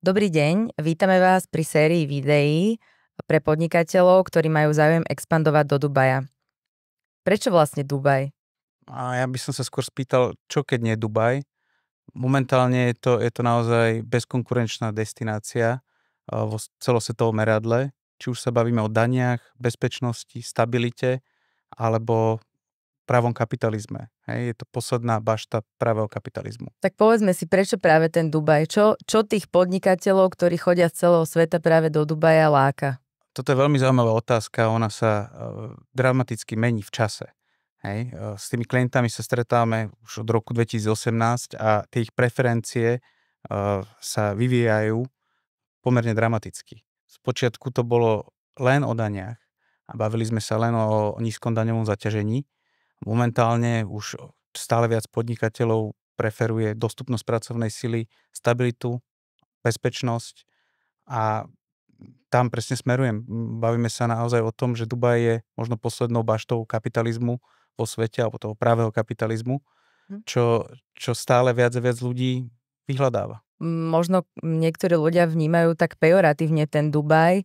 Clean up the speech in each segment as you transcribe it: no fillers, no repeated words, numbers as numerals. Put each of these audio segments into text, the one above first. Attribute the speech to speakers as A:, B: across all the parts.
A: Dobrý deň, vítame vás pri sérii videí pre podnikateľov, ktorí majú záujem expandovať do Dubaja. Prečo vlastne Dubaj?
B: A ja by som sa skôr spýtal, čo keď nie Dubaj? Momentálne je to naozaj bezkonkurenčná destinácia vo celosvetovom meradle. Či už sa bavíme o daniach, bezpečnosti, stabilite alebo pravom kapitalizme. Hej, je to posledná bašta pravého kapitalizmu.
A: Tak povedzme si, prečo práve ten Dubaj? Čo tých podnikateľov, ktorí chodia z celého sveta práve do Dubaja láka?
B: Toto je veľmi zaujímavá otázka. Ona sa dramaticky mení v čase. Hej. S tými klientami sa stretávame už od roku 2018 a tie ich preferencie sa vyvíjajú pomerne dramaticky. Spočiatku to bolo len o daniach a bavili sme sa len o nízkom daňovom zaťažení. Momentálne už stále viac podnikateľov preferuje dostupnosť pracovnej sily, stabilitu, bezpečnosť a tam presne smerujem. Bavíme sa naozaj o tom, že Dubaj je možno poslednou baštou kapitalizmu vo svete, alebo toho pravého kapitalizmu, čo stále viac a viac ľudí vyhľadáva.
A: Možno niektorí ľudia vnímajú tak pejoratívne ten Dubaj.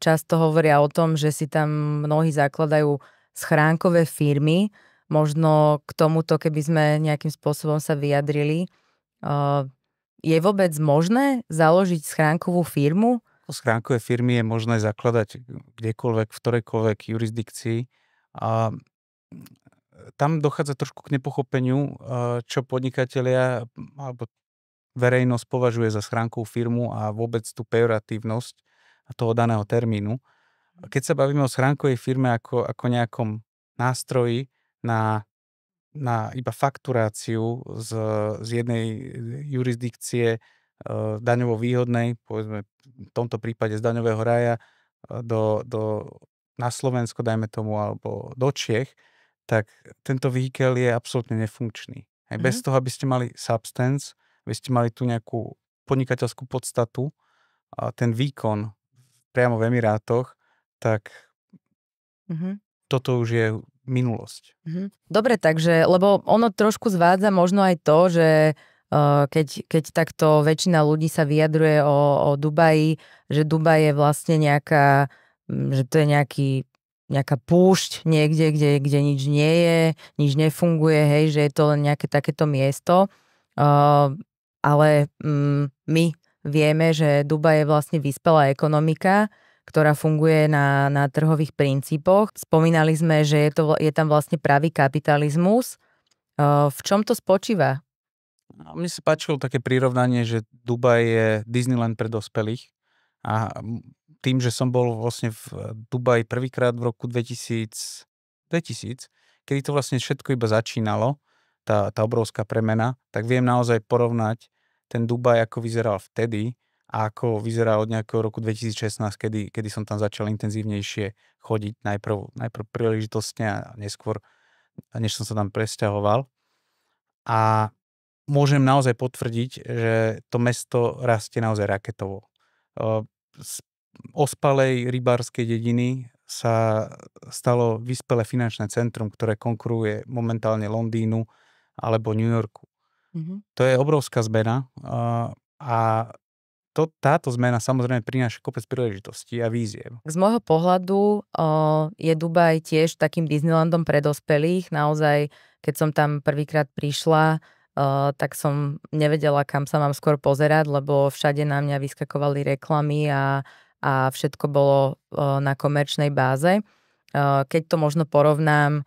A: Často hovoria o tom, že si tam mnohí zakladajú schránkové firmy. Možno k tomuto, keby sme nejakým spôsobom sa vyjadrili. Je vôbec možné založiť schránkovú firmu?
B: Schránkové firmy je možné zakladať kdekoľvek, v ktorejkoľvek jurisdikcii. A tam dochádza trošku k nepochopeniu, čo podnikatelia alebo verejnosť považuje za schránkovú firmu a vôbec tú pejoratívnosť toho daného termínu. Keď sa bavíme o schránkovej firme ako nejakom nástroji na iba fakturáciu z jednej jurisdikcie daňovo výhodnej, povedzme v tomto prípade z daňového raja na Slovensko, dajme tomu, alebo do Čiech, tak tento vehikel je absolútne nefunkčný. Bez toho, aby ste mali substance, aby ste mali tu nejakú podnikateľskú podstatu a ten výkon priamo v Emirátoch, tak toto už je minulosť.
A: Dobre, takže, lebo ono trošku zvádza možno aj to, že keď takto väčšina ľudí sa vyjadruje o Dubaji, že Dubaj je vlastne nejaká, že to je nejaká púšť niekde, kde nič nie je, nič nefunguje, hej, že je to len nejaké takéto miesto. Ale my vieme, že Dubaj je vlastne vyspelá ekonomika, ktorá funguje na trhových princípoch. Spomínali sme, že je tam vlastne pravý kapitalizmus. V čom to spočíva?
B: Mne sa páčilo také prirovnanie, že Dubaj je Disneyland pre dospelých a tým, že som bol vlastne v Dubaji prvýkrát v roku 2000, kedy to vlastne všetko iba začínalo, tá obrovská premena, tak viem naozaj porovnať ten Dubaj, ako vyzeral vtedy a ako vyzeral od nejakého roku 2016, kedy som tam začal intenzívnejšie chodiť, najprv príležitostne a neskôr, než som sa tam presťahoval. A môžem naozaj potvrdiť, že to mesto rastie naozaj raketovo. Z ospalej rybárskej dediny sa stalo vyspelé finančné centrum, ktoré konkuruje momentálne Londýnu alebo New Yorku. To je obrovská zmena a táto zmena samozrejme prináša kopec príležitostí a víziev.
A: Z môjho pohľadu je Dubaj tiež takým Disneylandom pre dospelých. Naozaj, keď som tam prvýkrát prišla, tak som nevedela, kam sa mám skôr pozerať, lebo všade na mňa vyskakovali reklamy a všetko bolo na komerčnej báze. Keď možno porovnám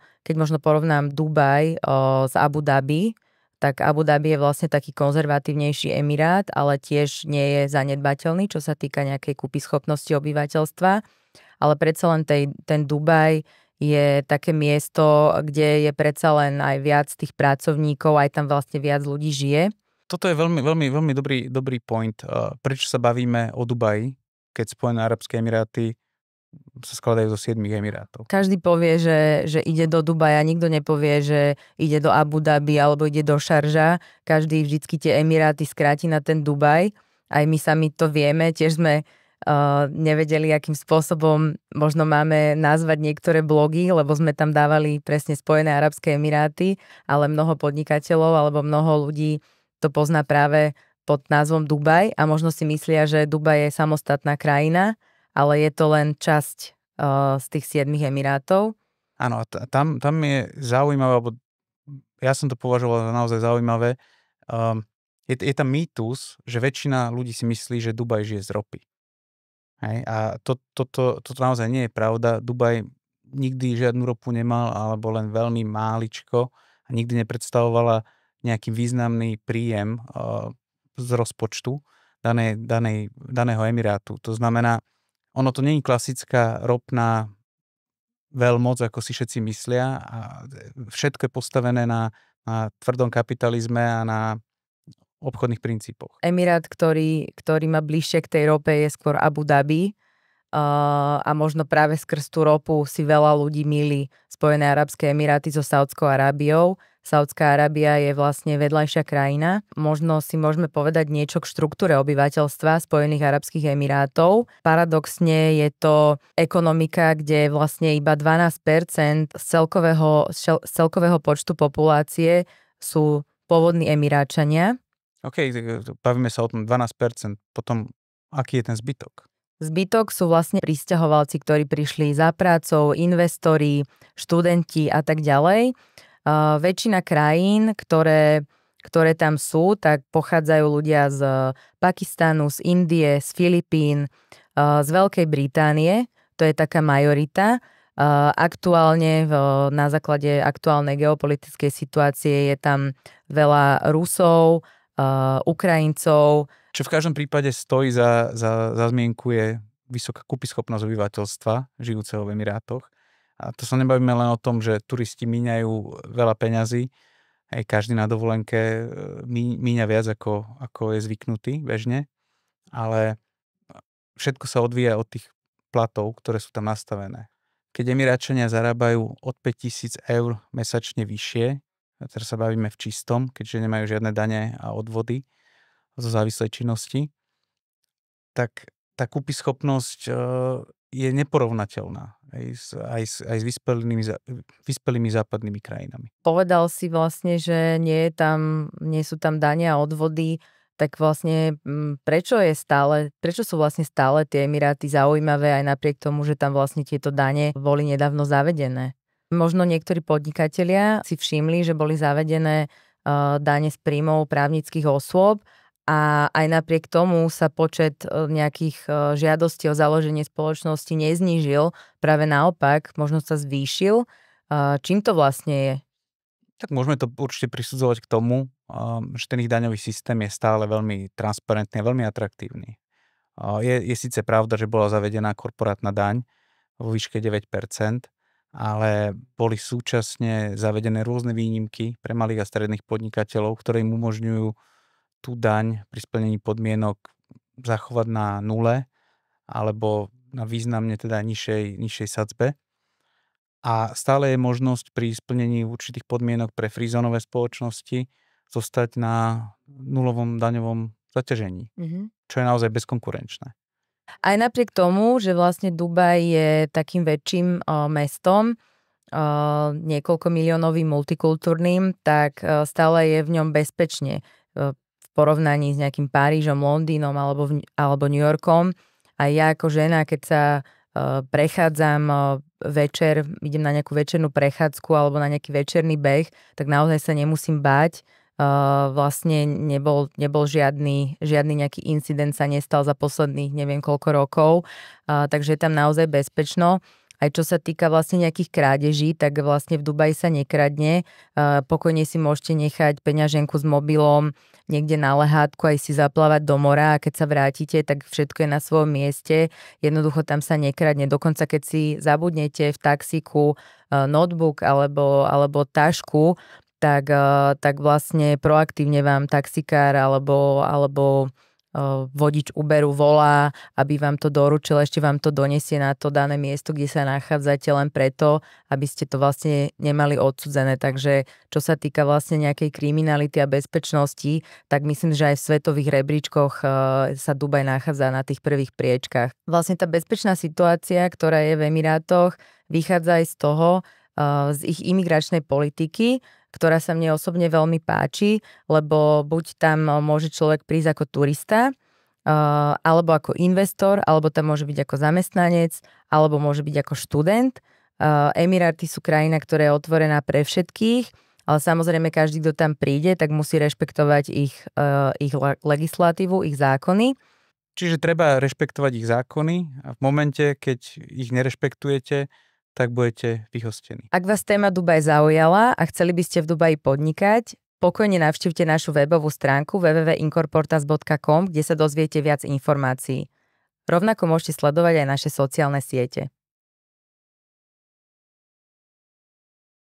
A: Dubaj s Abu Dhabi, tak Abu Dhabi je vlastne taký konzervatívnejší emirát, ale tiež nie je zanedbateľný, čo sa týka nejakej kúpyschopnosti obyvateľstva. Ale predsa len ten Dubaj je také miesto, kde je predsa len aj viac tých pracovníkov, aj tam vlastne viac ľudí žije.
B: Toto je veľmi, veľmi, veľmi dobrý point. Prečo sa bavíme o Dubaji, keď Spojené arabské emiráty sa skladajú zo 7 emirátov.
A: Každý povie, že ide do Dubaja, nikto nepovie, že ide do Abu Dhabi alebo ide do Šarža. Každý vždycky tie emiráty skráti na ten Dubaj. Aj my sami to vieme, tiež sme nevedeli, akým spôsobom možno máme nazvať niektoré blogy, lebo sme tam dávali presne Spojené arabské emiráty, ale mnoho podnikateľov alebo mnoho ľudí to pozná práve pod názvom Dubaj a možno si myslia, že Dubaj je samostatná krajina, ale je to len časť z tých 7 emirátov.
B: Áno, tam je zaujímavé, alebo ja som to považoval za naozaj zaujímavé. Je tam mýtus, že väčšina ľudí si myslí, že Dubaj žije z ropy. Hej? A toto naozaj nie je pravda. Dubaj nikdy žiadnu ropu nemal, alebo len veľmi máličko a nikdy nepredstavovala nejaký významný príjem z rozpočtu daného emirátu. To znamená, ono to nie je klasická ropná veľmoc, ako si všetci myslia. A všetko je postavené na tvrdom kapitalizme a na obchodných princípoch.
A: Emirát, ktorý má bližšie k tej rope, je skôr Abu Dhabi. A možno práve skrz tú ropu si veľa ľudí mýli Spojené arabské emiráty so Saudskou Arábiou. Saudská Arábia je vlastne vedľajšia krajina. Možno si môžeme povedať niečo k štruktúre obyvateľstva Spojených arabských emirátov. Paradoxne je to ekonomika, kde vlastne iba 12% z celkového počtu populácie sú pôvodní Emiráčania.
B: OK, bavíme sa o tom 12%. Potom, aký je ten zbytok?
A: Zbytok sú vlastne prisťahovalci, ktorí prišli za prácou, investori, študenti a tak ďalej. Väčšina krajín, ktoré tam sú, tak pochádzajú ľudia z Pakistanu, z Indie, z Filipín, z Veľkej Británie. To je taká majorita. Aktuálne na základe aktuálnej geopolitickej situácie je tam veľa Rusov, Ukrajincov.
B: Čo v každom prípade stojí za zmienku je vysoká kúpyschopnosť obyvateľstva žijúceho v Emirátoch. A to sa nebavíme len o tom, že turisti míňajú veľa peňazí, aj každý na dovolenke míňa viac, ako je zvyknutý bežne, ale všetko sa odvíja od tých platov, ktoré sú tam nastavené. Keď Emiráčania zarábajú od 5 000 eur mesačne vyššie, a teraz sa bavíme v čistom, keďže nemajú žiadne dane a odvody zo závislej činnosti, tak tá kúpyschopnosť je neporovnateľná aj s vyspelými západnými krajinami.
A: Povedal si vlastne, že nie sú tam dane a odvody, tak vlastne prečo sú vlastne stále tie Emiráty zaujímavé aj napriek tomu, že tam vlastne tieto dane boli nedávno zavedené? Možno niektorí podnikatelia si všimli, že boli zavedené dane z príjmov právnických osôb a aj napriek tomu sa počet nejakých žiadostí o založenie spoločnosti neznížil, práve naopak, možno sa zvýšil. Čím to vlastne je?
B: Tak môžeme to určite prisudzovať k tomu, že ten ich daňový systém je stále veľmi transparentný a veľmi atraktívny. Je síce pravda, že bola zavedená korporátna daň vo výške 9%, ale boli súčasne zavedené rôzne výnimky pre malých a stredných podnikateľov, ktoré im umožňujú tú daň pri splnení podmienok zachovať na nule alebo na významne teda nižšej sadzbe. A stále je možnosť pri splnení určitých podmienok pre frízónové spoločnosti zostať na nulovom daňovom zaťažení, čo je naozaj bezkonkurenčné.
A: Aj napriek tomu, že vlastne Dubaj je takým väčším mestom, niekoľko miliónovým multikultúrnym, tak stále je v ňom bezpečne v porovnaní s nejakým Parížom, Londýnom alebo New Yorkom. A ja ako žena, keď sa prechádzam večer, idem na nejakú večernú prechádzku alebo na nejaký večerný beh, tak naozaj sa nemusím báť. Vlastne nebol žiadny nejaký incident sa nestal za posledných neviem koľko rokov, takže je tam naozaj bezpečno. Aj čo sa týka vlastne nejakých krádeží, tak vlastne v Dubaji sa nekradne. Pokojne si môžete nechať peňaženku s mobilom niekde na lehátku aj si zaplávať do mora a keď sa vrátite, tak všetko je na svojom mieste. Jednoducho tam sa nekradne. Dokonca keď si zabudnete v taxíku notebook alebo tašku, tak vlastne proaktívne vám taxikár alebo vodič Uberu volá, aby vám to doručil, ešte vám to donesie na to dané miesto, kde sa nachádzate len preto, aby ste to vlastne nemali odsudzené. Takže čo sa týka vlastne nejakej kriminality a bezpečnosti, tak myslím, že aj v svetových rebríčkoch sa Dubaj nachádza na tých prvých priečkách. Vlastne tá bezpečná situácia, ktorá je v Emirátoch, vychádza aj z toho, z ich imigračnej politiky, ktorá sa mne osobne veľmi páči, lebo buď tam môže človek prísť ako turista, alebo ako investor, alebo tam môže byť ako zamestnanec, alebo môže byť ako študent. Emiráty sú krajina, ktorá je otvorená pre všetkých, ale samozrejme každý, kto tam príde, tak musí rešpektovať ich legislatívu, ich zákony.
B: Čiže treba rešpektovať ich zákony a v momente, keď ich nerešpektujete, tak budete vyhostení.
A: Ak vás téma Dubaj zaujala a chceli by ste v Dubaji podnikať, pokojne navštívte našu webovú stránku www.incorportas.com, kde sa dozviete viac informácií. Rovnako môžete sledovať aj naše sociálne siete.